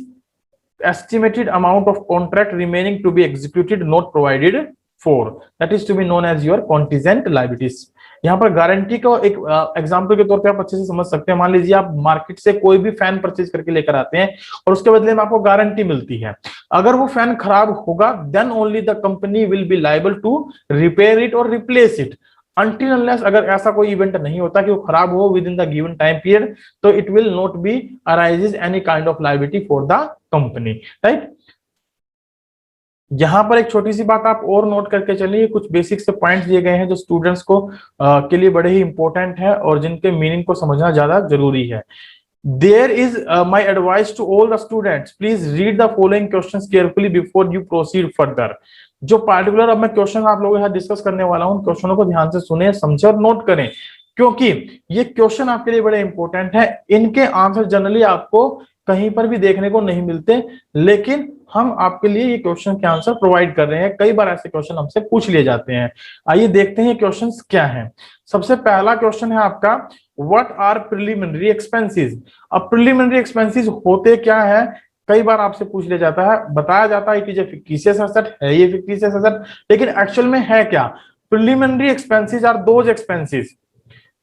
estimated amount of contract remaining to be executed not provided for, that is to be known as your contingent liabilities. यहाँ पर guarantee को एक example के तौर पे आप अच्छे से समझ सकते हैं। मान लीजिए आप मार्केट से कोई भी फैन परचेज करके लेकर आते हैं और उसके बदले में आपको गारंटी मिलती है। अगर वो फैन खराब होगा, then only the company will be liable to repair it और रिप्लेस इट। अनटिल अनलेस अगर ऐसा कोई इवेंट नहीं होता कि वो खराब हो within the given time period, तो it will not be arises any kind of liability for the company, right. यहां पर एक छोटी सी बात आप और नोट करके चलिए, कुछ बेसिक से पॉइंट्स दिए गए हैं जो स्टूडेंट्स को के लिए बड़े ही इंपॉर्टेंट है और जिनके मीनिंग को समझना ज्यादा जरूरी है। There is my advice to all the students, please read the following questions carefully before you proceed further. जो पार्टिकुलर अब मैं क्वेश्चन आप लोगों के साथ डिस्कस करने वाला हूं, क्वेश्चनों को ध्यान से सुने, समझे और नोट करें, क्योंकि ये क्वेश्चन आपके लिए बड़े इंपॉर्टेंट है। इनके आंसर जनरली आपको कहीं पर भी देखने को नहीं मिलते, लेकिन हम आपके लिए ये क्वेश्चन के आंसर प्रोवाइड कर रहे हैं। कई बार ऐसे क्वेश्चन हमसे पूछ लिए जाते हैं। आइए देखते हैं ये क्वेश्चंस क्या हैं। सबसे पहला क्वेश्चन है आपका, व्हाट आर प्रिलिमिनरी एक्सपेंसेस। अब प्रिलिमिनरी एक्सपेंसेस होते क्या है, कई बार आपसे पूछ लिया जाता है, बताया जाता है कि ये फिक्टिशियस एसेट है, ये फिक्टिशियस एसेट, लेकिन एक्चुअल में है क्या। Preliminary expenses are those expenses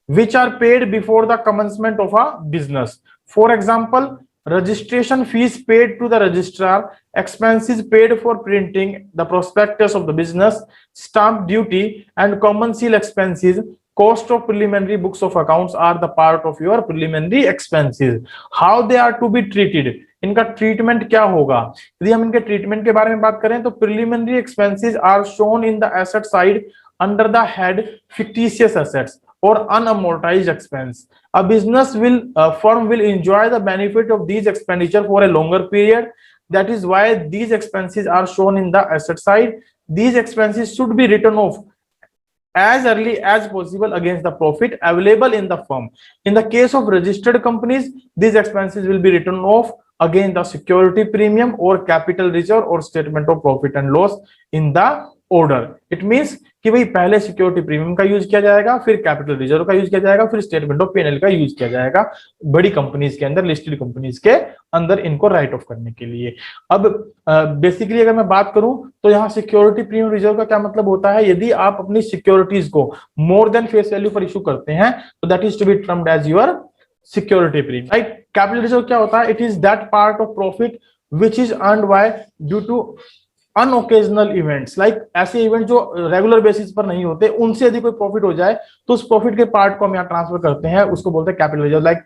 which are paid before the commencement of a business. For example, registration fees paid to the registrar, expenses paid for printing the prospectus of the business, stamp duty and common seal expenses, cost of preliminary books of accounts are the part of your preliminary expenses. How they are to be treated, इनका treatment क्या होगा। यदि हम इनके treatment के बारे में बात करें तो preliminary expenses are shown in the asset side under the head fictitious assets or unamortized expense. A business firm will enjoy the benefit of these expenditure for a longer period. That is why these expenses are shown in the asset side. These expenses should be written off as early as possible against the profit available in the firm. In the case of registered companies, these expenses will be written off against the security premium or capital reserve or statement of profit and loss in the order. It means कि भाई पहले security premium का use किया जाएगा, फिर capital reserve का use किया जाएगा, फिर स्टेटमेंट ऑफ P&L का यूज किया जाएगा बड़ी कंपनीज के अंदर, लिस्टेड कंपनीज के अंदर इनको राइट ऑफ करने के लिए। अब बेसिकली अगर मैं बात करूं तो यहाँ सिक्योरिटी प्रीमियम रिजर्व का क्या मतलब होता है, यदि आप अपनी सिक्योरिटीज को मोर देन फेस वैल्यू पर इशू करते हैं तो that is to be termed as your security premium, right. Capital reserve क्या होता है, it is that part of profit which is earned by due to unoccasional events, like ऐसे event जो regular basis पर नहीं होते, उनसे यदि कोई प्रॉफिट हो जाए तो उस प्रॉफिट के पार्ट को हम यहाँ ट्रांसफर करते हैं, उसको बोलते हैं कैपिटल रिजर्व। लाइक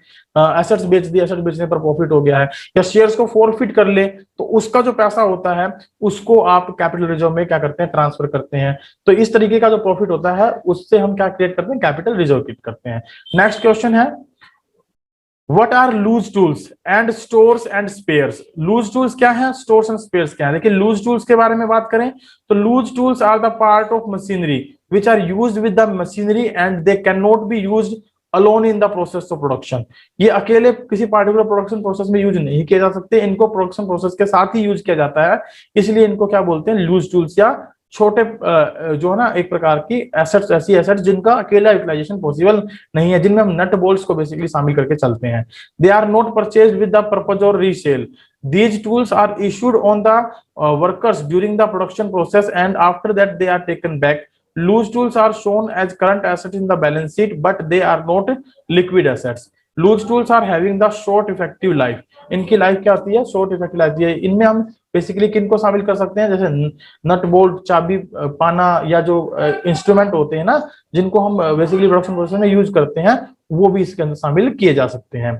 एसेट्स बेच दिए, एसेट बेचने पर प्रॉफिट हो गया है, या शेयर्स को फॉरफिट कर ले तो उसका जो पैसा होता है उसको आप कैपिटल रिजर्व में क्या करते हैं, ट्रांसफर करते हैं। तो इस तरीके का जो प्रॉफिट होता है उससे हम क्या क्रिएट करते हैं, कैपिटल रिजर्व क्रिएट करते हैं। नेक्स्ट क्वेश्चन है, What are loose tools and stores and spares? Loose tools क्या है, stores and spares क्या है। देखिए loose tools के बारे में बात करें तो loose tools are the part of machinery which are used with the machinery and they cannot be used alone in the process of production. ये अकेले किसी पार्टिकुलर प्रोडक्शन प्रोसेस में यूज नहीं किए जा सकते, इनको प्रोडक्शन प्रोसेस के साथ ही यूज किया जाता है। इसलिए इनको क्या बोलते हैं, लूज टूल्स या छोटे जो है ना एक प्रकार की एसेट्स, ऐसी एसेट्स जिनका अकेला यूटिलाइजेशन पॉसिबल नहीं है, जिनमें हम नट बोल्ट्स को बेसिकली शामिल करके चलते हैं। They are not purchased with the purpose और resale. These tools are issued on the workers during the production process and after that they are taken back. Loose tools are shown as current assets in the balance sheet, but they are not liquid assets. Loose tools are having the short effective life. इनकी life क्या होती है, short effective life है। इनमें हम basically किनको शामिल कर सकते हैं, जैसे नट बोल्ट, चाबी, पाना, या जो इंस्ट्रूमेंट होते हैं ना जिनको हम बेसिकली प्रोडक्शन प्रोसेस में यूज करते हैं, वो भी इसके अंदर शामिल किए जा सकते हैं।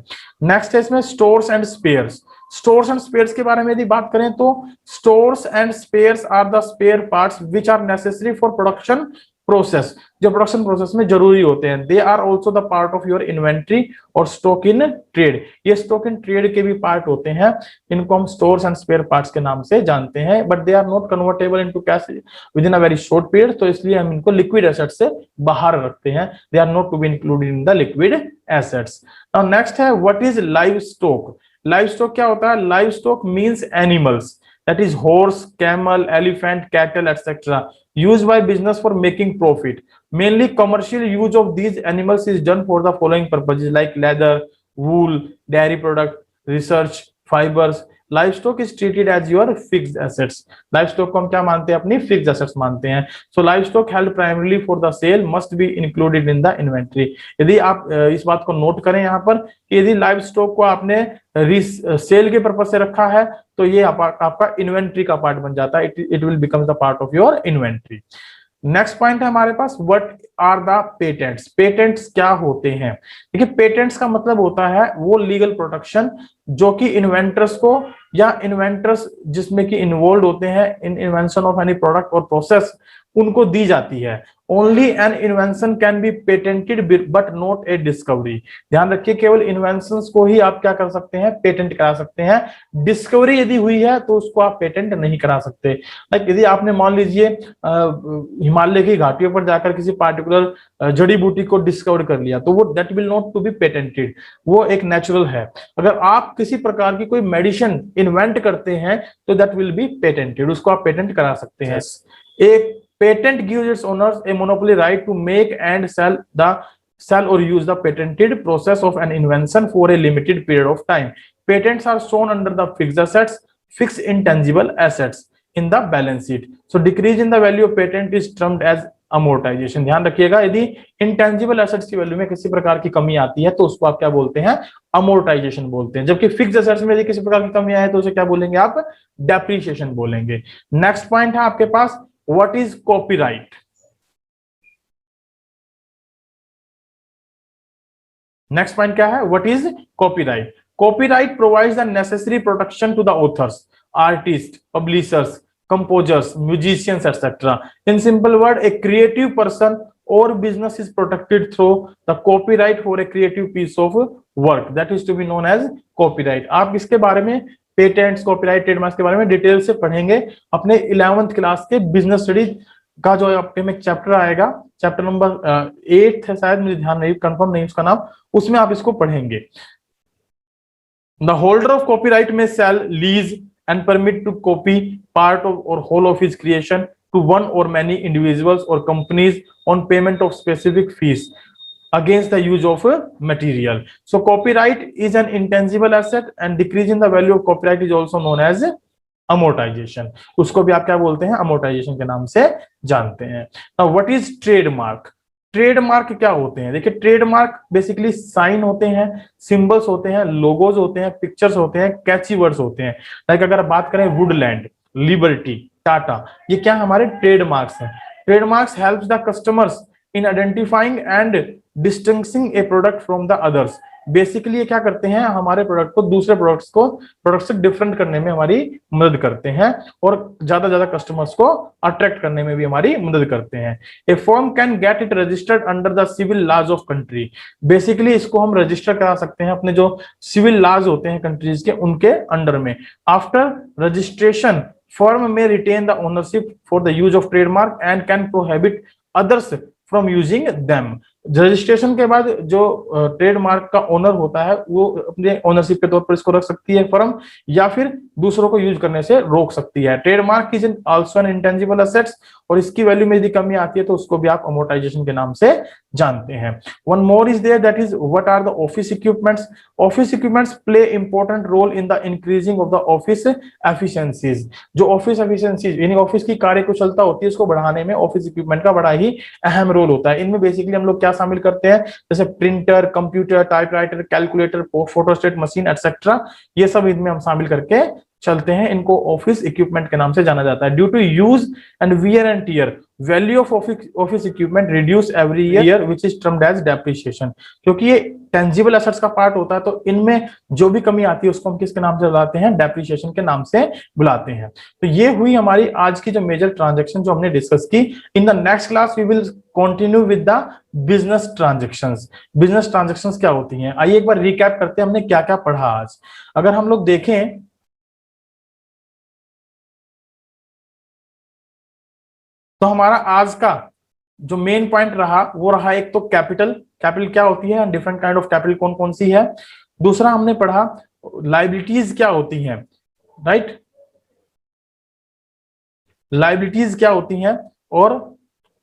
नेक्स्ट है इसमें stores and spares. Stores and spares के बारे में यदि बात करें तो stores and spares are the spare parts which are necessary for production process, जो प्रोडक्शन प्रोसेस में जरूरी होते हैं। They are also the part of your inventory और स्टॉक इन ट्रेड। ये स्टॉक इन ट्रेड के भी पार्ट होते हैं, इनको हम स्टोर्स एंड स्पेयर पार्ट्स के नाम से जानते हैं, but they are not convertible into cash within a very short period, तो इसलिए हम इनको लिक्विड एसेट्स से बाहर रखते हैं। They are not to be included in the liquid assets. Now next है what is live stock. Live stock क्या होता है, live stock means animals, that is horse, camel, elephant, cattle, etc. used by business for making profit. Mainly commercial use of these animals is done for the following purposes like leather, wool, dairy product, research, fibers. Livestock is treated as your fixed assets. Livestock को हम क्या मानते हैं, अपनी fixed assets मानते हैं। So livestock held primarily for the sale must be included in the inventory. यदि आप इस बात को नोट करें यहाँ पर कि यदि लाइवस्टॉक को आपने सेल के पर्पज से रखा है तो ये आपका इन्वेंट्री का पार्ट बन जाता है, it will become the part of your inventory. Next point है हमारे पास what are the patents. Patents क्या होते हैं, देखिए पेटेंट्स का मतलब होता है वो लीगल प्रोटेक्शन जो कि इन्वेंटर्स को या इन्वेंटर्स जिसमें कि इन्वॉल्व होते हैं इन इन्वेंशन ऑफ एनी प्रोडक्ट और प्रोसेस, उनको दी जाती है। Only an invention can be patented but not a discovery. ध्यान रखिए केवल इन्वेंशंस को ही आप क्या कर सकते हैं, पेटेंट करा सकते हैं। डिस्कवरी यदि हुई है तो उसको आप पेटेंट नहीं करा सकते। लाइक यदि आपने मान लीजिए हिमालय की घाटियों पर जाकर किसी पार्टिकुलर जड़ी बूटी को डिस्कवर कर लिया तो वो that will not to be patented, वो एक नेचुरल है। अगर आप किसी प्रकार की कोई मेडिसिन इन्वेंट करते हैं तो दैट विल बी पेटेंटेड, उसको आप पेटेंट करा सकते हैं। एक patent gives its owners a monopoly right to make and sell or use the patented process of an invention for a limited period of time. Patents are shown under the fixed assets, fixed intangible assets in the balance sheet. So decrease in the value of patent is termed as amortization. ध्यान रखिएगा यदि intangible assets की value में किसी प्रकार की कमी आती है तो उसको आप क्या बोलते हैं, अमोर्टाइजेशन बोलते हैं। जबकि फिक्स्ड एसेट्स में यदि किसी प्रकार की कमी आए तो उसे क्या बोलेंगे आप, डेप्रिसिएशन बोलेंगे। नेक्स्ट पॉइंट है आपके पास what is copyright। Next point क्या है, what is copyright। Copyright provides the necessary protection to the authors, artists, publishers, composers, musicians, etc. In simple word, a creative person or business is protected through the copyright for a creative piece of work that is to be known as copyright। आप इसके बारे में patents, copyright, trademarks के बारे में detail से पढ़ेंगे अपने 11th क्लास के बिजनेस स्टडीज का जो आपके में चैप्टर आएगा, चैप्टर नंबर 8 है शायद, मुझे ध्यान नहीं, कंफर्म नहीं उसका नाम, उसमें आप इसको पढ़ेंगे। The holder of copyright may sell, lease and permit to copy part of और whole of his creation to one और मैनी इंडिविजुअल्स और companies on payment of specific fees against the use of material. So copyright is an intangible asset and decrease in the value of copyright is also known as amortization। उसको भी आप क्या बोलते हैं, amortization के नाम से जानते हैं। Now what is trademark। Trademark क्या होते हैं, देखिए ट्रेडमार्क बेसिकली साइन होते हैं, सिंबल्स होते हैं, लोगोज होते हैं, पिक्चर्स होते हैं, कैची वर्ड्स होते हैं। लाइक अगर बात करें वुडलैंड, लिबर्टी, टाटा, ये क्या हमारे ट्रेडमार्क्स हैं। Trademarks helps the customers in identifying and distinguishing A product from the others. Basically ये क्या करते हैं, हमारे प्रोडक्ट को दूसरे प्रोडक्ट से डिफरेंट करने में हमारी मदद करते हैं और ज्यादा कस्टमर्स को अट्रैक्ट करने में भी हमारी मदद करते हैं। A firm can get it registered under the civil laws of country. Basically इसको हम रजिस्टर करा सकते हैं अपने जो सिविल लॉज होते हैं कंट्रीज के, उनके अंडर में। आफ्टर रजिस्ट्रेशन फर्म में retain the ownership for the use of trademark and can prohibit others from using them. Registration के बाद जो ट्रेडमार्क का ओनर होता है वो अपने ओनरशिप के तौर पर इसको रख सकती है फर्म, या फिर दूसरों को यूज करने से रोक सकती है। Trademark is also an intangible assets, और इसकी वैल्यू में यदि कमी आती है तो उसको भी आप अमोर्टाइजेशन के नाम से जानते हैं। One more is there, that is what are the office equipments. Office equipments play important role in the increasing of the office efficiencies. जो ऑफिस एफिशिएंसीज यानी ऑफिस की कार्यकुशलता होती है उसको बढ़ाने में ऑफिस इक्विपमेंट का बड़ा ही अहम रोल होता है। इनमें बेसिकली हम लोग क्या शामिल करते हैं, जैसे printer, computer, typewriter, calculator, photostat machine etcetera, ये सब इनमें हम शामिल करके चलते हैं। इनको ऑफिस इक्विपमेंट के नाम से जाना जाता है। Due to use and wear and tear, value of office equipment reduce every year which is termed as depreciation. क्योंकि ये टेंजिबल एसेट्स का पार्ट होता है तो इनमें जो भी कमी आती है उसको हम किसके नाम से बुलाते हैं, डेप्रिसिएशन के नाम से बुलाते हैं। तो ये हुई हमारी आज की जो मेजर ट्रांजेक्शन जो हमने डिस्कस की। In the next class we will continue with the business transactions. Business transactions क्या होती हैं, आइए एक बार रिकैप करते हैं हमने क्या क्या पढ़ा आज। अगर हम लोग देखें तो हमारा आज का जो मेन पॉइंट रहा वो रहा, एक तो कैपिटल, कैपिटल क्या होती है, डिफरेंट काइंड ऑफ कैपिटल कौन कौन सी है। दूसरा हमने पढ़ा लायबिलिटीज क्या होती हैं, राइट, लायबिलिटीज क्या होती हैं और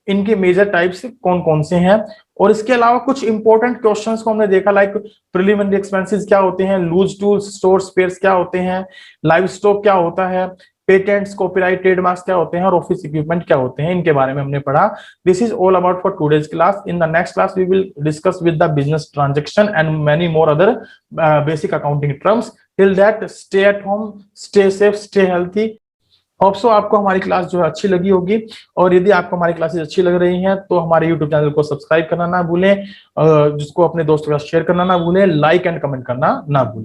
इनके मेजर टाइप्स कौन कौन से हैं। और इसके अलावा कुछ इंपॉर्टेंट क्वेश्चंस को हमने देखा, लाइक प्रिलिमिनरी एक्सपेंसेस क्या होते हैं, लूज टूल्स, स्टोर स्पेयर्स क्या होते हैं, लाइव स्टॉक क्या होता है, पेटेंट्स, कॉपीराइट, ट्रेडमार्क्स क्या होते हैं और ऑफिस इक्विपमेंट क्या होते हैं, इनके बारे में हमने पढ़ा। This is all about for today's class. In the next class we will discuss with the business transaction and many more other basic accounting terms. Till that stay at home, stay safe, stay healthy. Hope so आपको हमारी class जो है अच्छी लगी होगी, और यदि आपको हमारी क्लासेस अच्छी लग रही हैं तो हमारे यूट्यूब चैनल को सब्सक्राइब करना ना भूलें, जिसको अपने दोस्तों के साथ शेयर करना ना भूलें, लाइक एंड कमेंट करना ना भूलें।